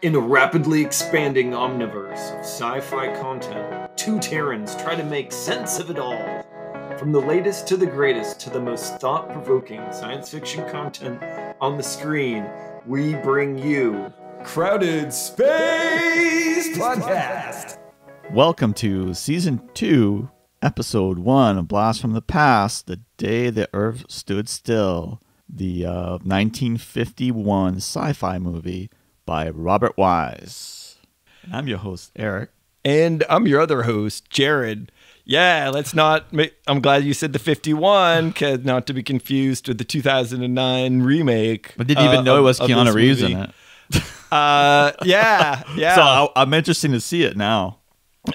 In a rapidly expanding omniverse of sci-fi content, two Terrans try to make sense of it all. From the latest to the greatest to the most thought-provoking science fiction content on the screen, we bring you Crowded Space Podcast! Welcome to Season 2, Episode 1 of Blast from the Past, The Day the Earth Stood Still, the 1951 sci-fi movie by Robert Wise. I'm your host, Eric. And I'm your other host, Jared. Yeah, let's not make, I'm glad you said the 51, cause not to be confused with the 2009 remake. I didn't even know it was Keanu Reeves in it. Yeah. So I'm interested to see it now.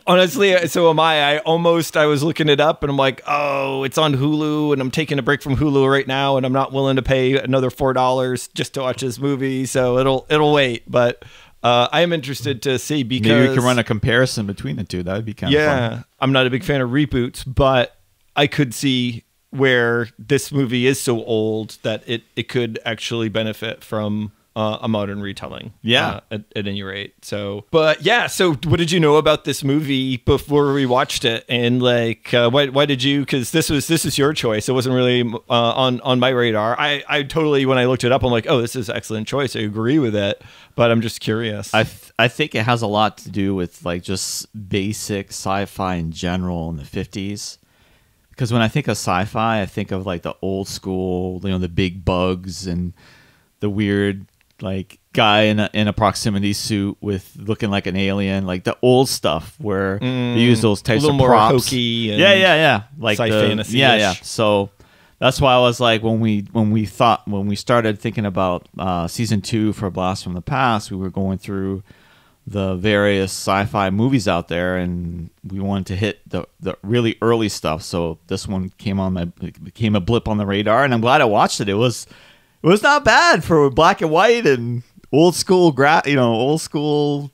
Honestly, so am I. I was looking it up and I'm like, oh, it's on Hulu and I'm taking a break from Hulu right now and I'm not willing to pay another $4 just to watch this movie. So it'll wait. But I am interested to see because maybe we can run a comparison between the two. That would be kind of fun. Yeah, I'm not a big fan of reboots, but I could see where this movie is so old that it could actually benefit from a modern retelling. Yeah. At any rate. So, but yeah, so what did you know about this movie before we watched it? And like, why did you, cause this is your choice. It wasn't really on my radar. I totally, when I looked it up, I'm like, oh, this is an excellent choice. I agree with it, but I'm just curious. I think it has a lot to do with like just basic sci-fi in general in the 50s. Because when I think of sci-fi, I think of like the old school, the big bugs and the weird like guy in a proximity suit with looking like an alien, like the old stuff where they use those types of props. A little more hokey and yeah, like fantasy. Yeah. So that's why I was like, when we started thinking about season 2 for Blast from the Past, we were going through the various sci-fi movies out there, and we wanted to hit the really early stuff. So this one became a blip on the radar, and I'm glad I watched it. It was not bad for black and white and old school, old school,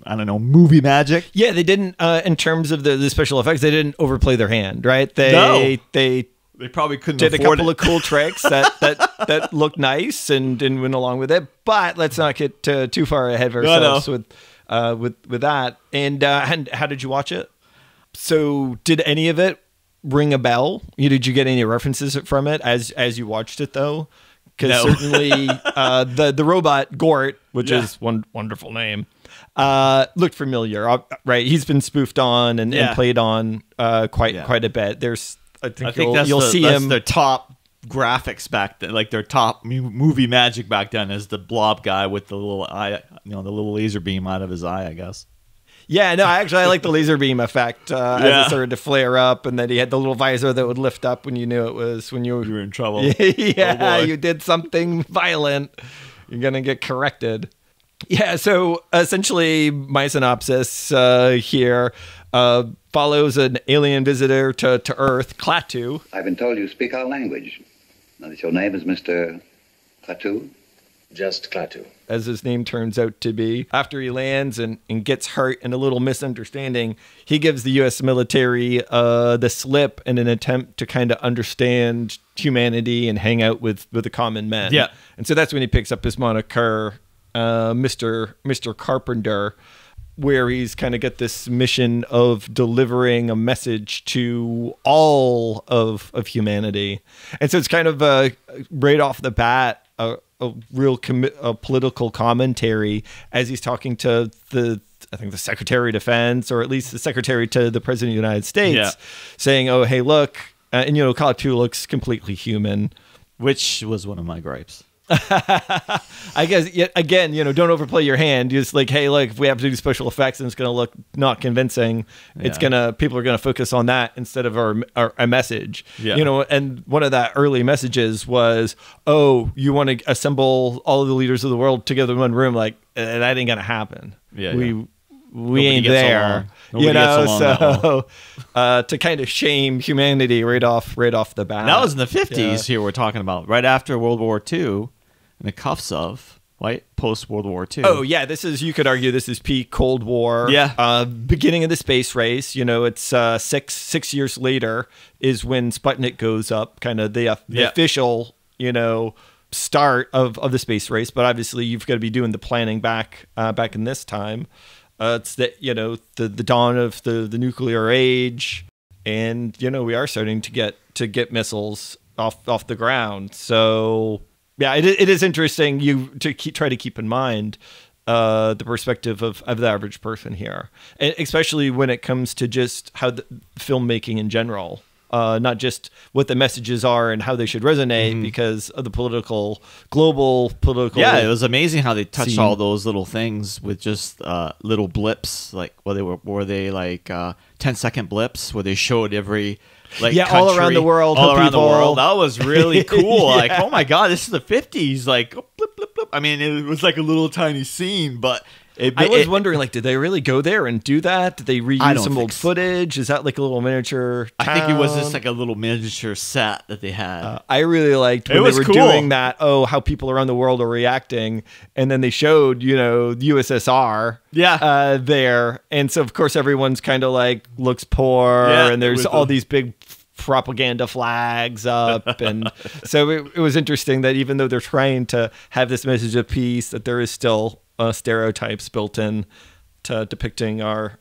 I don't know, movie magic. Yeah, they didn't, in terms of the special effects, they didn't overplay their hand, right? They probably couldn't did afford a couple of cool tricks that looked nice and went along with it. But let's not get too far ahead of ourselves with that. And how did you watch it? So did any of it ring a bell? Did you get any references from it as you watched it though? Because certainly the robot Gort, which is one wonderful name, looked familiar. Right, he's been spoofed on and played on quite a bit. I think you'll see him. Their top graphics back then, like their top movie magic back then, is the blob guy with the little eye, the little laser beam out of his eye, I guess. Yeah, no, I like the laser beam effect as it started to flare up, and then he had the little visor that would lift up when you knew it was when you were in trouble. Yeah, you did something violent. You're gonna get corrected. Yeah, so essentially, my synopsis here follows an alien visitor to Earth, Klaatu. I've been told you speak our language. Now that your name is Mr. Klaatu? Just Klaatu. As his name turns out to be. After he lands and gets hurt in a little misunderstanding, he gives the U.S. military the slip in an attempt to kind of understand humanity and hang out with the common men. Yeah. And so that's when he picks up his moniker, Mr. Carpenter, where he's kind of got this mission of delivering a message to all of humanity. And so it's kind of right off the bat, a real political commentary as he's talking to the Secretary of Defense, or at least the Secretary to the President of the United States, saying, oh, hey, look, and Klaatu looks completely human. Which was one of my gripes. I guess, again, don't overplay your hand. Just like, hey, look, if we have to do special effects and it's going to look not convincing, people are going to focus on that instead of our message. Yeah. And one of that early messages was, oh, you want to assemble all of the leaders of the world together in one room? Like, that ain't going to happen. We ain't there. So to kind of shame humanity right off the bat. And that was in the 50s here we're talking about, right after World War II, in the cuffs of, right, post-World War II. Oh, yeah, you could argue this is peak Cold War. Yeah. Beginning of the space race, it's six years later is when Sputnik goes up, kind of the official, start of the space race, but obviously you've got to be doing the planning back in this time. It's the the dawn of the nuclear age, and we are starting to get missiles off the ground. So yeah, it is interesting try to keep in mind the perspective of the average person here, and especially when it comes to just how the filmmaking in general. Not just what the messages are and how they should resonate because of the global political. Yeah, it was amazing how they touched scene. all those little things with just little blips, like were they like 10-second blips where they showed every country, all around the world, all around the people. world. That was really cool. Yeah. Like, oh my god, this is the 50s. Like, blip, blip, blip. I mean, it was like a little tiny scene, but. I was wondering, did they really go there and do that? Did they reuse some old so. footage? Is that like a little miniature town? I think it was just like a little miniature set that they had. I really liked when they were doing that. Oh, how people around the world are reacting, and then they showed, the USSR, there, and so of course everyone's kind of like looks poor, and there's all these big propaganda flags up, and so it was interesting that even though they're trying to have this message of peace, that there is still stereotypes built in to depicting our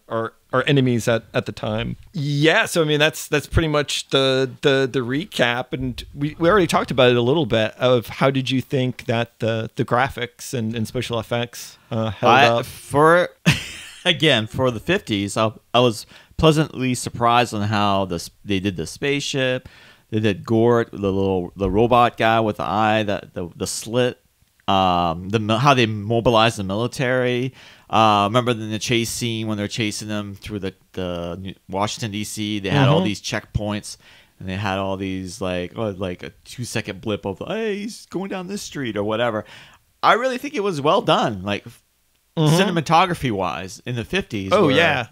enemies at the time. Yeah, so I mean that's pretty much the recap, and we already talked about it a little bit of how did you think that the graphics and special effects held up for the 50s. I was pleasantly surprised on how they did the spaceship. They did Gort, the robot guy with the eye, the slit. How they mobilized the military. Remember in the chase scene when they're chasing them through the Washington D.C. They had all these checkpoints, and they had all these like a 2-second blip of hey, he's going down this street or whatever. I really think it was well done, like cinematography wise in the 50s. Oh yeah.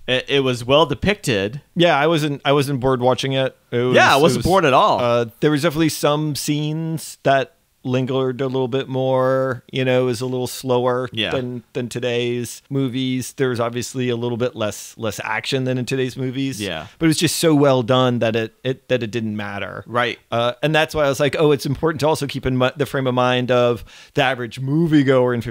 It was well depicted. Yeah, I wasn't bored watching it. I wasn't bored at all. There was definitely some scenes that lingered a little bit more, it was a little slower than today's movies. There's obviously a little bit less action than in today's movies. Yeah. But it was just so well done that it didn't matter. Right. And that's why I was like, oh, it's important to also keep in the frame of mind of the average moviegoer in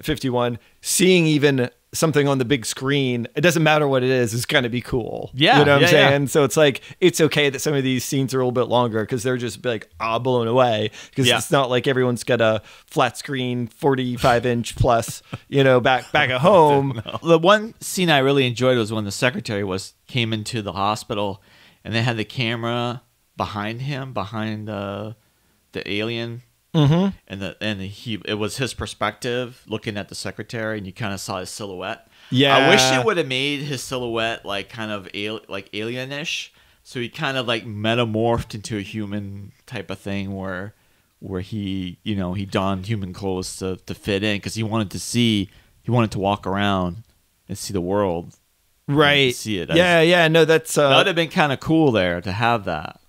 51, seeing even something on the big screen, it doesn't matter what it is going to be cool. Yeah. You know what I'm saying? Yeah. So it's like, it's okay that some of these scenes are a little bit longer because they're just like, blown away. Because it's not like everyone's got a flat screen, 45-inch plus, back at home. No. The one scene I really enjoyed was when the secretary came into the hospital and they had the camera behind him, behind the alien. Mm-hmm. And it was his perspective looking at the secretary, and you kind of saw his silhouette. Yeah, I wish it would have made his silhouette like kind of like alienish, so he kind of like metamorphed into a human type of thing where he he donned human clothes to fit in because he wanted to walk around and see the world, right? See it. No, that's that would have been kind of cool there to have that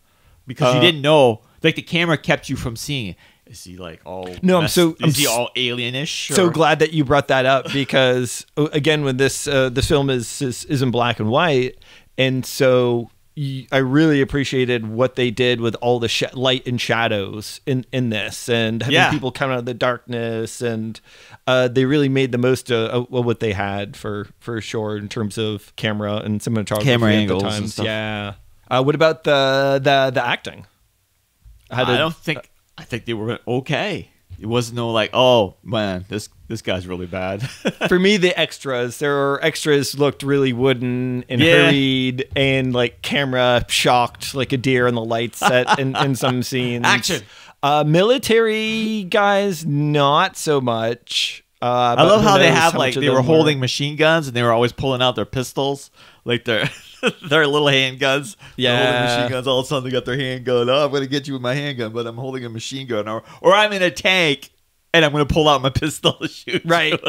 because you didn't know, like the camera kept you from seeing it. Is he like all? No, is he all alienish? So glad that you brought that up because again, when this film is in black and white, and so I really appreciated what they did with all the light and shadows in this, and having people come out of the darkness, and they really made the most of what they had for sure in terms of camera and cinematography, camera at angles, the times. And stuff. Yeah. What about the acting? I think they were okay. It wasn't like, oh man, this guy's really bad. For me, the extras looked really wooden and hurried and like camera shocked like a deer in the lights set in some scenes. Action. Military guys, not so much. I love how they have like they were holding machine guns and they were always pulling out their pistols, like their little handguns. Yeah, they're holding machine guns. All of a sudden they got their handgun. Oh, I'm gonna get you with my handgun, but I'm holding a machine gun, or I'm in a tank and I'm gonna pull out my pistol to shoot. Right.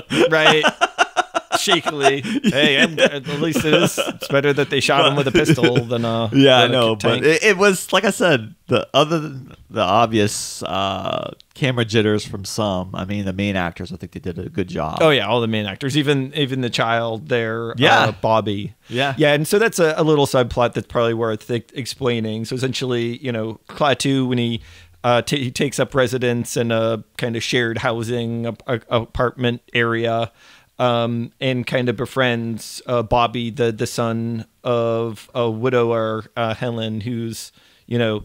Shakily. Hey, at least it's better that they shot him with a pistol than a I know, but it was like I said. Other than the obvious camera jitters from some, I mean, the main actors, I think they did a good job. Oh yeah, all the main actors, even the child there, Bobby. Yeah, and so that's a little subplot that's probably worth explaining. So essentially, Klaatu, when he he takes up residence in a kind of shared housing apartment area, and kind of befriends Bobby, the son of a widower, Helen, who's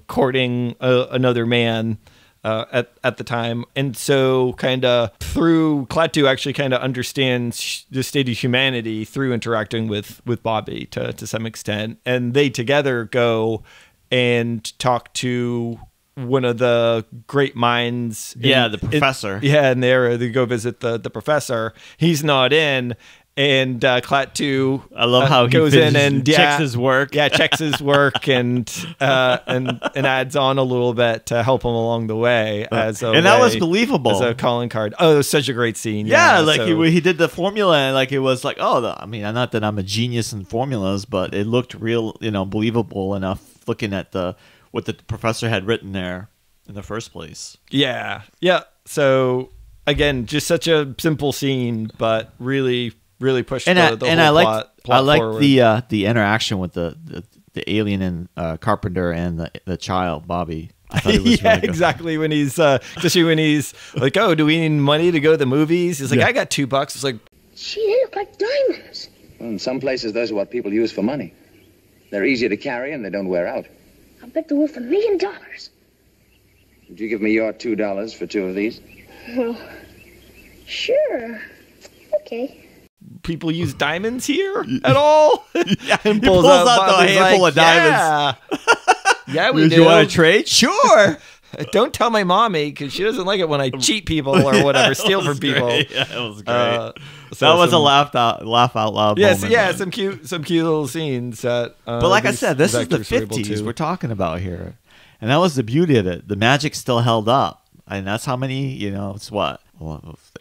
courting another man at the time. And so kind of through Klaatu actually kind of understands the state of humanity through interacting with Bobby to some extent. And they together go and talk to one of the great minds. The professor. And they go visit the professor. He's not in. And Klaatu, I love how he goes in and checks his work. Yeah, checks his work and adds on a little bit to help him along the way. That was believable as a calling card. Oh, it was such a great scene. Yeah, he did the formula, and like it was like, I mean, not that I'm a genius in formulas, but it looked real, believable enough looking at what the professor had written there in the first place. Yeah. So again, just such a simple scene, but really pushed the whole plot I like forward. the interaction with the alien and Carpenter and the child Bobby. I thought it was really good. Exactly. When he's especially when he's like, "Oh, do we need money to go to the movies?" He's like, "I got $2." It's like, gee, they look like diamonds. Well, in some places, those are what people use for money. They're easier to carry and they don't wear out. I bet they're worth $1 million. Would you give me your $2 for 2 of these? Well, sure. Okay. people use diamonds here at all? Yeah, and he pulls out the Bobby's handful of Yeah, yeah we do. You want to trade? Sure. Don't tell my mommy because she doesn't like it when I cheat people or whatever, steal from people. Yeah, it was great. So that was a laugh out loud. Yes, moment, yeah, man. some cute little scenes that. But like I said, this is the 50s we're talking about here, and that was the beauty of it. The magic still held up, and that's how many, it's what,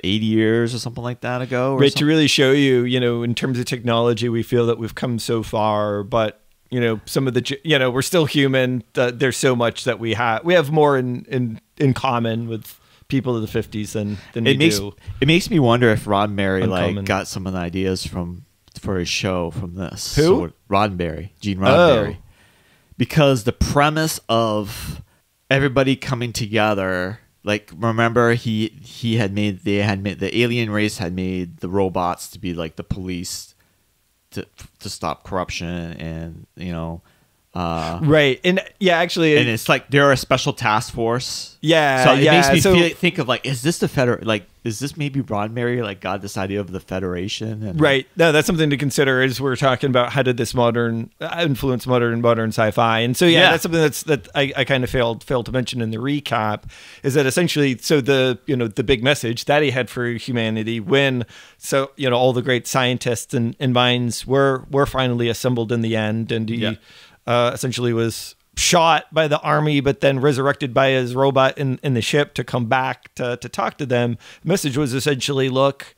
80 years or something like that ago. Right, to really show you, in terms of technology, we feel that we've come so far, but. Some of the, we're still human. There's so much that we have more in common with people of the 50s than we do. It makes me wonder if Roddenberry got some of the ideas for his show from this. Who? So, Roddenberry, Gene Roddenberry. Oh. Because the premise of everybody coming together, like remember the alien race had made the robots to be like the police. To stop corruption and right, and actually, and it's like they're a special task force. Yeah, so it makes me think of is this is this maybe Roddenberry got this idea of the Federation? Right, no, that's something to consider as we're talking about how did this influence modern sci-fi, and so that's something that I kind of failed to mention in the recap is that essentially the big message that he had for humanity when all the great scientists and minds were finally assembled in the end, and he essentially was shot by the army, but then resurrected by his robot in the ship to come back to talk to them. The message was essentially, look,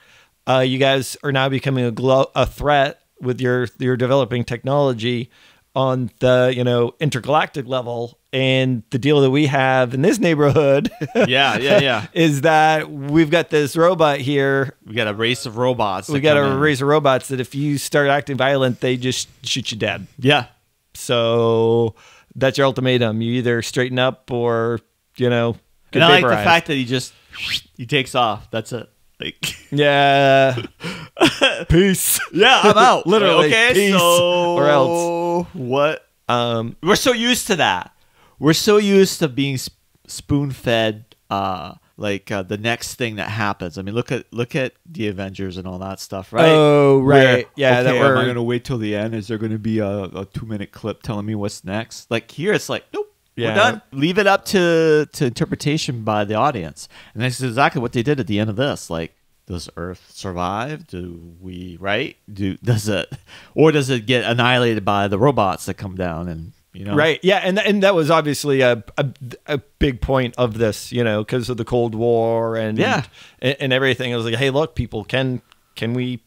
you guys are now becoming a threat with your developing technology on the intergalactic level, and the deal that we have in this neighborhood is that we've got this robot here. We got a race of robots. That if you start acting violent, they just shoot you dead. Yeah. So that's your ultimatum. You either straighten up or, get vaporized. And I like the fact that he takes off. That's it. Yeah. Peace. Yeah, I'm out. Literally. Okay, peace so or else. What? We're so used to that. We're so used to being spoon-fed the next thing that happens. I mean, look at the Avengers and all that stuff, right? Oh, right. Am I going to wait till the end? Is there going to be a 2-minute clip telling me what's next? Like here, it's like, nope, we're done. Leave it up to interpretation by the audience. And that's exactly what they did at the end of this. Like, does Earth survive? Does it get annihilated by the robots that come down and Right. Yeah. And that was obviously a big point of this, because of the Cold War and everything. I was like, hey, look, people, can we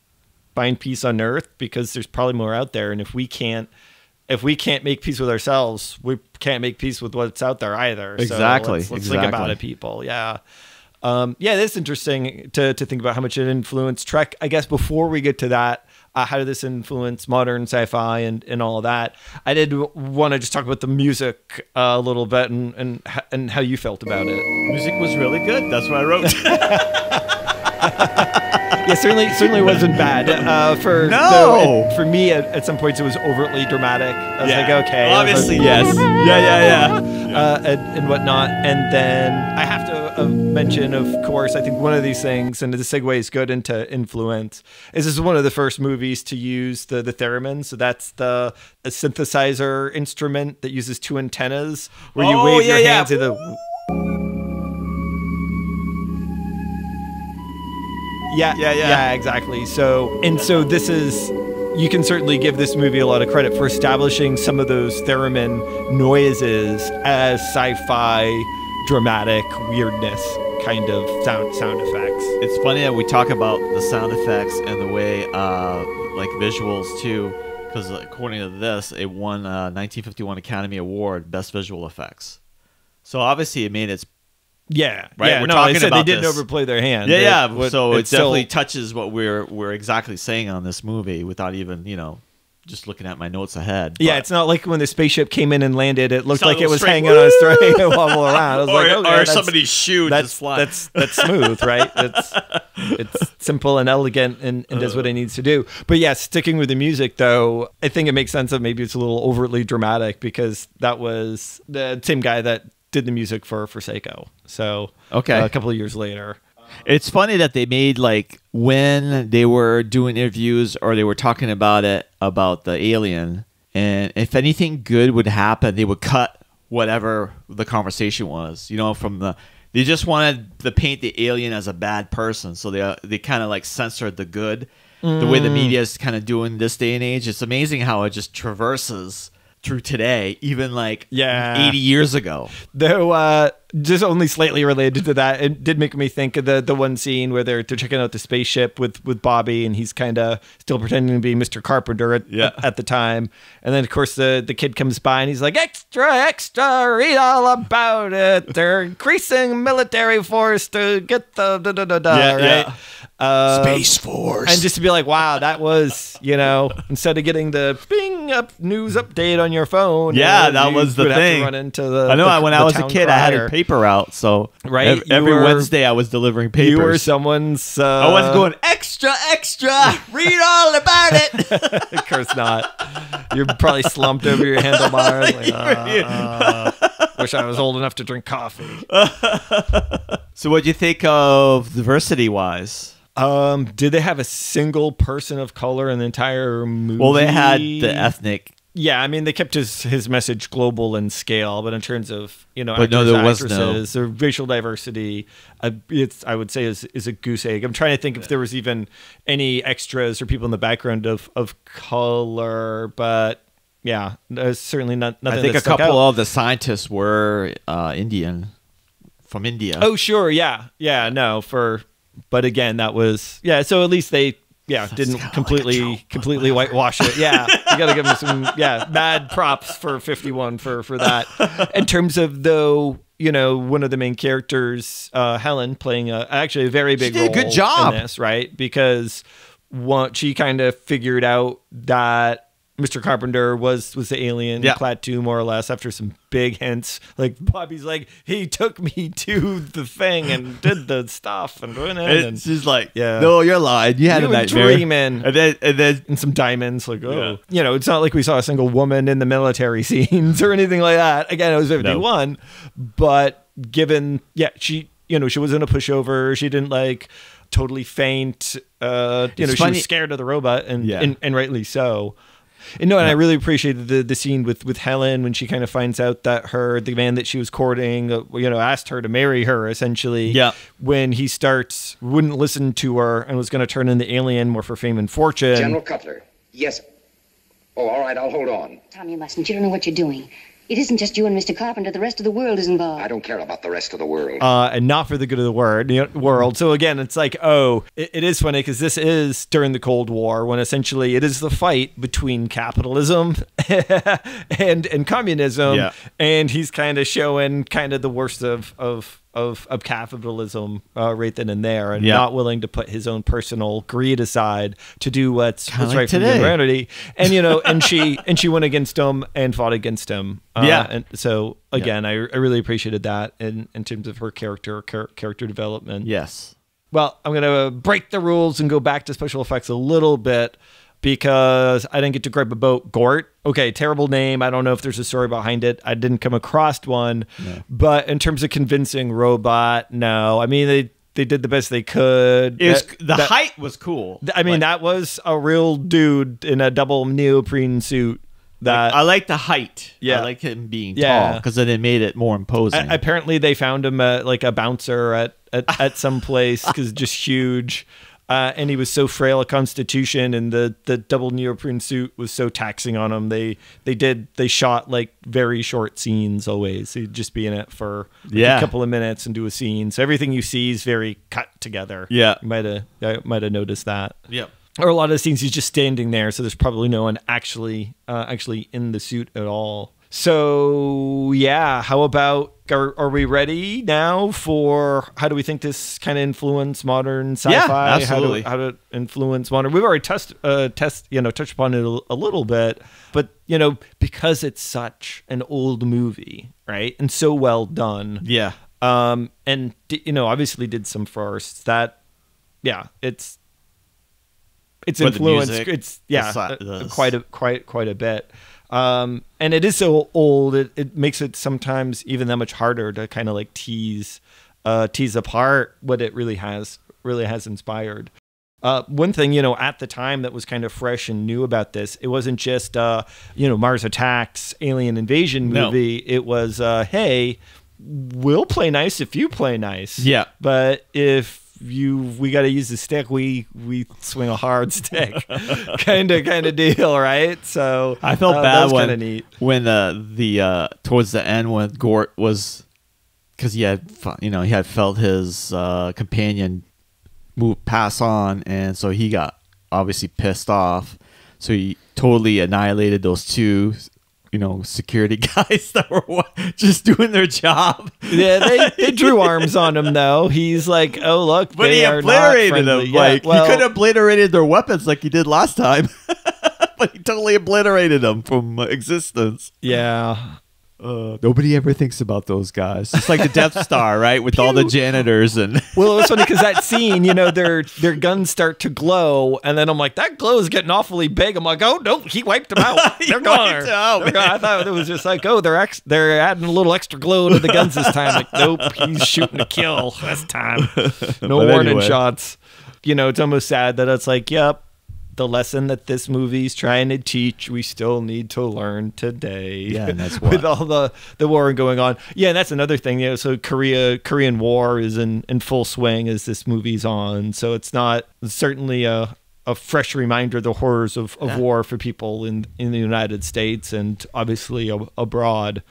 find peace on Earth? Because there's probably more out there. And if we can't make peace with ourselves, we can't make peace with what's out there either. Exactly. So let's think about it, people. Yeah. That's interesting to think about how much it influenced Trek. I guess before we get to that, how did this influence modern sci-fi and all of that. I did want to just talk about the music a little bit and how you felt about it. Music was really good. That's what I wrote. Yeah, certainly wasn't bad. For me, at some points, it was overtly dramatic. I was like, okay. Obviously, yes. And whatnot. And then I have to mention, of course, I think one of these things, and the segue is good into influence, is this is one of the first movies to use the theremin. So that's a synthesizer instrument that uses two antennas where you wave your hands in the... Yeah, exactly. So this is, you can certainly give this movie a lot of credit for establishing some of those theremin noises as sci-fi dramatic weirdness kind of sound effects. It's funny that we talk about the sound effects and the way like visuals too, because according to this, it won 1951 Academy Award Best Visual Effects. So obviously it made its... Yeah, right. Yeah, we're talking about they didn't overplay their hand. So it definitely touches what we're exactly saying on this movie without even just looking at my notes ahead. Yeah, it's not like when the spaceship came in and landed, it looked like it was hanging on a string and wobble around. I was like, okay, or somebody's shoe just flying. That's smooth, right? It's simple and elegant and does what it needs to do. But yeah, sticking with the music though, I think it makes sense that maybe it's a little overtly dramatic because that was the same guy that did the music for Seiko. So a couple of years later. It's funny that they made, like, when they were doing interviews or they were talking about the alien, and if anything good would happen, they would cut whatever the conversation was, they just wanted to paint the alien as a bad person. So they kind of like censored the good, the way the media is kind of doing this day and age. It's amazing how it just traverses through today, even like 80 years ago. Though just only slightly related to that, it did make me think of the one scene where they're checking out the spaceship with Bobby, and he's kind of still pretending to be Mr. Carpenter at the time. And then of course the kid comes by and he's like, extra, read all about it. They're increasing military force to get the right? Space Force. And just to be like, wow, that was, instead of getting the bing up news update on your phone. That was the thing. Run into the, I know when I was a kid, I had a paper out. So every Wednesday I was delivering papers. You were someone's... I wasn't going, extra, read all about it. Of course not. You're probably slumped over your handlebars. Like, wish I was old enough to drink coffee. So what do you think of diversity-wise? Did they have a single person of color in the entire movie? Well, they had the ethnic. Yeah, I mean, they kept his message global in scale, but in terms of, but no, there was actresses, or racial diversity, I would say is a goose egg. I'm trying to think if there was even any extras or people in the background of color, but yeah, there's certainly nothing. I think a couple of the scientists were Indian, from India. Oh, sure, yeah, no, but again, that was so at least they. Yeah, didn't completely whitewash it. Yeah, you got to give them some mad props for 51 for that. In terms of though, one of the main characters, Helen, playing actually a very big role. She did a good job in this, right? Because she kind of figured out that Mr. Carpenter was the alien Klaatu, more or less, after some big hints. Like Bobby's like, he took me to the thing and did the stuff and doing it. And she's like, no, you're lying. You had a nightmare. Dreaming. And then some diamonds. Like, it's not like we saw a single woman in the military scenes or anything like that. Again, it was 51, but given she wasn't a pushover. She didn't like totally faint. She was scared of the robot, and rightly so. And I really appreciated the scene with Helen when she kind of finds out that the man that she was courting, asked her to marry her, essentially. Yeah. When he wouldn't listen to her and was going to turn in the alien more for fame and fortune. General Cutler. Yes. Oh, all right, I'll hold on. Tom, you mustn't. You don't know what you're doing. It isn't just you and Mr. Carpenter. The rest of the world is involved. I don't care about the rest of the world. And not for the good of the world. So again, it's like, it is funny because this is during the Cold War when essentially it is the fight between capitalism and communism. Yeah. And he's kind of showing kind of the worst of of capitalism right then and there, and Yeah. not willing to put his own personal greed aside to do what's Kinda like right for today. humanity. And and she went against him and fought against him. Yeah. And so again, I really appreciated that in terms of her character development. Yes. Well, I'm going to break the rules and go back to special effects a little bit because I didn't get to gripe about Gort. Okay, terrible name. I don't know if there's a story behind it. I didn't come across one. No. But in terms of convincing robot, no. I mean, they did the best they could. The height was cool. I mean, that was a real dude in a double neoprene suit. I like the height. Yeah. I like him being Yeah. tall because then it made it more imposing. Apparently, they found him like a bouncer at some place because just huge. And he was so frail a constitution, and the double neoprene suit was so taxing on him. They shot like very short scenes always. He'd just be in it for a couple of minutes and do a scene. So everything you see is very cut together. Yeah. You might have noticed that. Yep. Or a lot of the scenes he's just standing there, so there's probably no one actually in the suit at all. So yeah, how about are we ready now for how do we think this kind of influence modern sci-fi? Yeah, absolutely. How to influence modern? We've already touched upon it a little bit, but because it's such an old movie, right, and so well done. Yeah. And obviously did some firsts that, yeah, it's influenced. Music, it's quite a bit. And it is so old. It makes it sometimes even that much harder to kind of like tease apart what it really has inspired. One thing, at the time that was kind of fresh and new about this, it wasn't just, Mars Attacks, alien invasion movie. No. It was, hey, we'll play nice if you play nice. Yeah. But if we got to use the stick, we swing a hard stick kind of deal, right? So I felt bad when the towards the end when Gort was, because he had felt his companion pass on, and so he got obviously pissed off, so he totally annihilated those two security guys that were just doing their job. Yeah, they drew arms on him though. He's like, oh look, but he obliterated them. Yeah, he could have obliterated their weapons like he did last time, but he totally obliterated them from existence. Yeah. Nobody ever thinks about those guys. It's like the Death Star, right? With all the janitors and. Well, it was funny because that scene, their guns start to glow, and then I'm like, that glow is getting awfully big. I'm like, oh no, he wiped them out. They're gone. I thought it was just like, oh, they're adding a little extra glow to the guns this time. Like, nope, he's shooting a kill this time. No warning shots. It's almost sad that it's like, yep. The lesson that this movie's trying to teach, we still need to learn today. Yeah, and that's what. With all the war going on. Yeah, and that's another thing. So Korean War is in full swing as this movie's on. So it's certainly a fresh reminder of the horrors of war for people in the United States and obviously abroad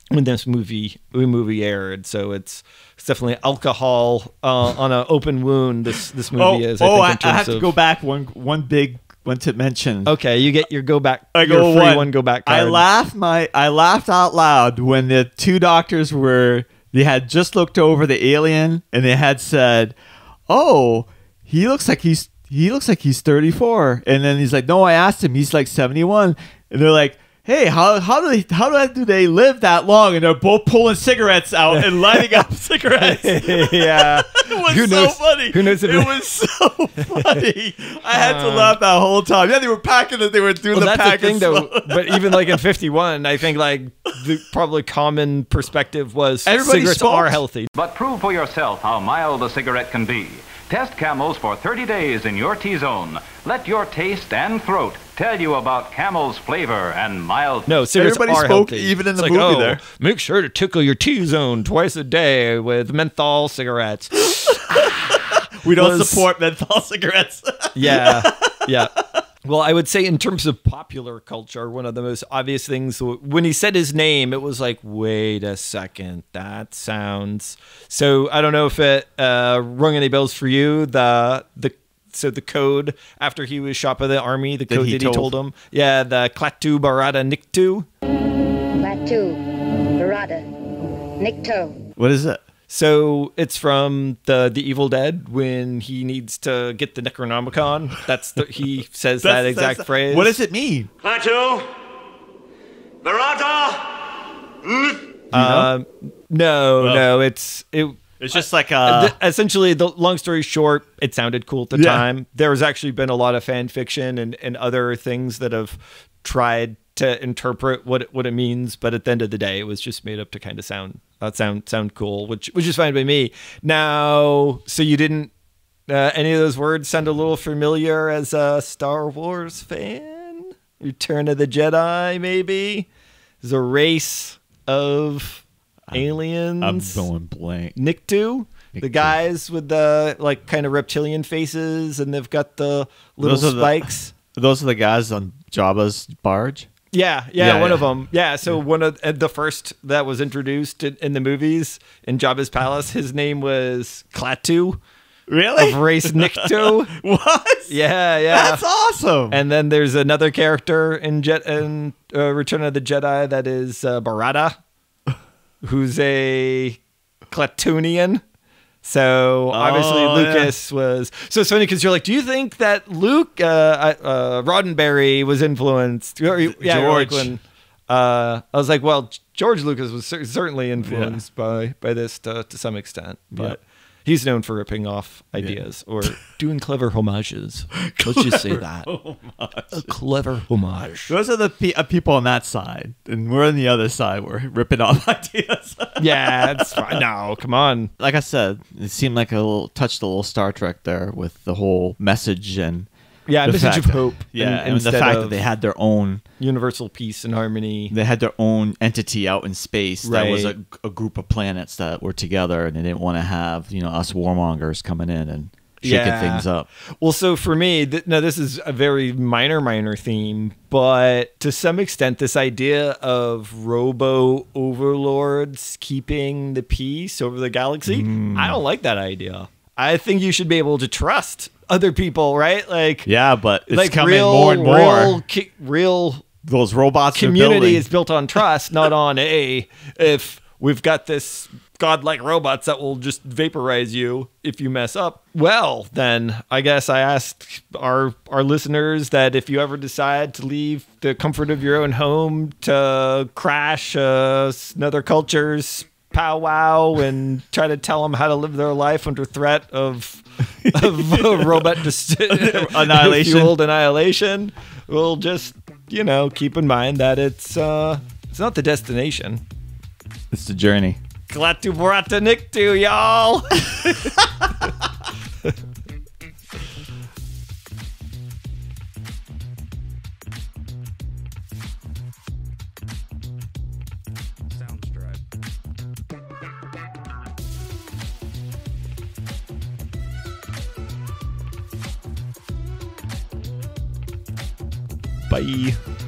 when this movie aired. So it's definitely alcohol on an open wound. This movie is. I have to go back one big one to mention. Okay, you get your go back. I your free one go back card. I laughed out loud when the two doctors they had just looked over the alien and they had said, "Oh, he looks like he's 34," and then he's like, "No, I asked him. He's like 71," and they're like, hey, how do they live that long? And they're both pulling cigarettes out and lighting up cigarettes. Yeah. It was funny. Who knows? It was so funny. I had to laugh that whole time. Yeah, they were packing it. They were doing the pack. That's the thing, though. But even like in 51, I think like the probably common perspective was cigarettes are healthy. But prove for yourself how mild a cigarette can be. Test Camels for 30 days in your T-zone. Let your taste and throat tell you about Camel's flavor and mild. No, cigarettes Everybody are spoke healthy. even in the movie there. Make sure to tickle your T-zone twice a day with menthol cigarettes. We don't support menthol cigarettes. Yeah. Well, I would say in terms of popular culture, one of the most obvious things, when he said his name, it was like, wait a second, that sounds... So I don't know if it rung any bells for you, the code after he was shot by the army, the code that he told him. Yeah, the Klaatu Barada Nikto. Klaatu Barada Nikto. What is it? So it's from the Evil Dead when he needs to get the Necronomicon. He says that exact phrase. What does it mean? Klaatu, Barada. No. It's just like essentially, the long story short, it sounded cool at the time. There has actually been a lot of fan fiction and other things that have tried to interpret what it means, but at the end of the day, it was just made up to kind of sound cool, which is fine by me. Now, so you didn't any of those words sound a little familiar as a Star Wars fan? Return of the Jedi, maybe? There's a race of aliens. I'm going blank. Nikto? The guys with the like kind of reptilian faces, and they've got the little spikes. Those are the guys on Jabba's barge? Yeah, one of them. Yeah, so one of the first that was introduced in the movies in Jabba's palace, his name was Klaatu. Really? Of race Nikto. What? Yeah. That's awesome. And then there's another character in Return of the Jedi that is Barada, who's a Klaatunian. So obviously Lucas was... So it's funny because you're like, do you think that Luke, Roddenberry was influenced? George. Like when, I was like, well, George Lucas was certainly influenced by this to some extent. But he's known for ripping off ideas or doing clever homages. Let's just say that. A clever homage. Those are the people on that side. And we're on the other side. We're ripping off ideas. Yeah, it's fine. No, come on. Like I said, it seemed like touched a little Star Trek there with the whole message and message of hope. And the fact that they had their own universal peace and harmony. They had their own entity out in space that was a group of planets that were together, and they didn't want to have us warmongers coming in and shaking things up. Well, so for me, now this is a very minor theme, but to some extent, this idea of robo overlords keeping the peace over the galaxy, I don't like that idea. I think you should be able to trust other people, right? Like, but it's like coming more and more. Real those robots community is built on trust, not on if we've got this godlike robots that will just vaporize you if you mess up. Well, then I guess I asked our listeners that if you ever decide to leave the comfort of your own home to crash another culture's powwow and try to tell them how to live their life under threat of robot annihilation, fueled annihilation, we'll just keep in mind that it's not the destination, it's the journey. Klaatu Barada Nikto, y'all. Sounds dry. Bye.